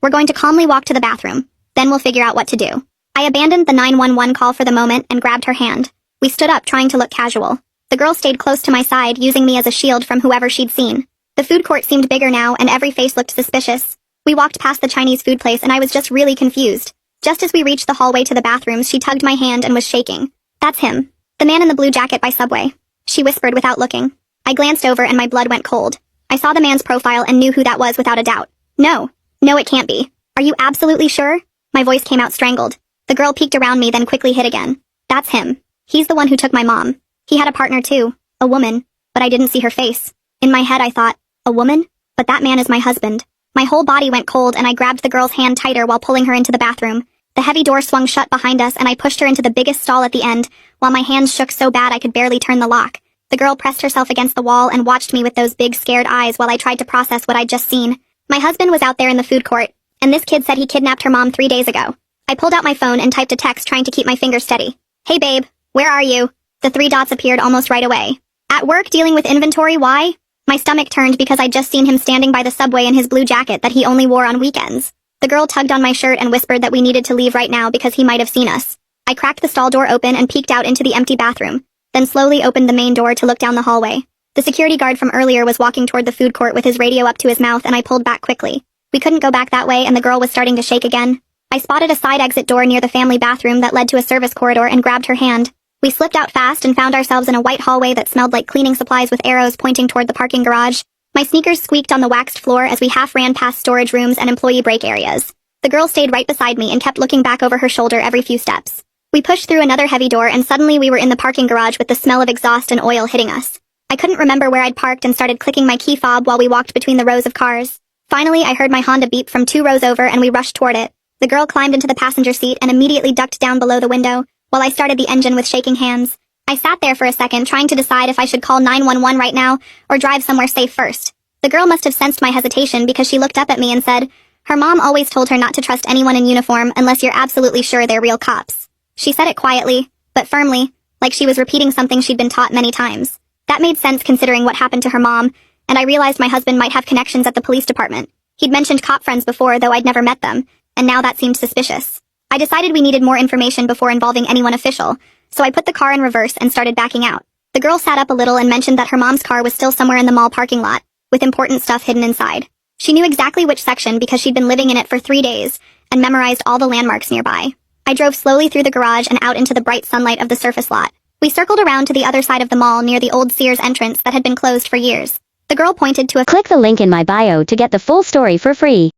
We're going to calmly walk to the bathroom. Then we'll figure out what to do. I abandoned the 911 call for the moment and grabbed her hand. We stood up trying to look casual. The girl stayed close to my side, using me as a shield from whoever she'd seen. The food court seemed bigger now, and every face looked suspicious. We walked past the Chinese food place, and I was just really confused. Just as we reached the hallway to the bathrooms, she tugged my hand and was shaking. "That's him. The man in the blue jacket by Subway," she whispered without looking. I glanced over and my blood went cold. I saw the man's profile and knew who that was without a doubt. No, it can't be. Are you absolutely sure? My voice came out strangled. The girl peeked around me, then quickly hid again. That's him. He's the one who took my mom. He had a partner too, a woman, but I didn't see her face. In my head I thought, a woman? But that man is my husband. My whole body went cold and I grabbed the girl's hand tighter while pulling her into the bathroom. The heavy door swung shut behind us and I pushed her into the biggest stall at the end, while my hands shook so bad I could barely turn the lock. The girl pressed herself against the wall and watched me with those big scared eyes while I tried to process what I'd just seen. My husband was out there in the food court, and this kid said he kidnapped her mom 3 days ago. I pulled out my phone and typed a text trying to keep my fingers steady. Hey babe, where are you? The 3 dots appeared almost right away. At work dealing with inventory, why? My stomach turned because I'd just seen him standing by the Subway in his blue jacket that he only wore on weekends. The girl tugged on my shirt and whispered that we needed to leave right now because he might have seen us. I cracked the stall door open and peeked out into the empty bathroom, then slowly opened the main door to look down the hallway. The security guard from earlier was walking toward the food court with his radio up to his mouth, and I pulled back quickly. We couldn't go back that way, and the girl was starting to shake again. I spotted a side exit door near the family bathroom that led to a service corridor and grabbed her hand. We slipped out fast and found ourselves in a white hallway that smelled like cleaning supplies with arrows pointing toward the parking garage. My sneakers squeaked on the waxed floor as we half ran past storage rooms and employee break areas. The girl stayed right beside me and kept looking back over her shoulder every few steps. We pushed through another heavy door and suddenly we were in the parking garage with the smell of exhaust and oil hitting us. I couldn't remember where I'd parked and started clicking my key fob while we walked between the rows of cars. Finally, I heard my Honda beep from 2 rows over and we rushed toward it. The girl climbed into the passenger seat and immediately ducked down below the window, while I started the engine with shaking hands. I sat there for a second trying to decide if I should call 911 right now or drive somewhere safe first. The girl must have sensed my hesitation because she looked up at me and said, her mom always told her not to trust anyone in uniform unless you're absolutely sure they're real cops. She said it quietly, but firmly, like she was repeating something she'd been taught many times. That made sense considering what happened to her mom, and I realized my husband might have connections at the police department. He'd mentioned cop friends before, though I'd never met them, and now that seemed suspicious. I decided we needed more information before involving anyone official, so I put the car in reverse and started backing out. The girl sat up a little and mentioned that her mom's car was still somewhere in the mall parking lot, with important stuff hidden inside. She knew exactly which section because she'd been living in it for 3 days, and memorized all the landmarks nearby. I drove slowly through the garage and out into the bright sunlight of the surface lot. We circled around to the other side of the mall near the old Sears entrance that had been closed for years. The girl pointed to a Click the link in my bio to get the full story for free.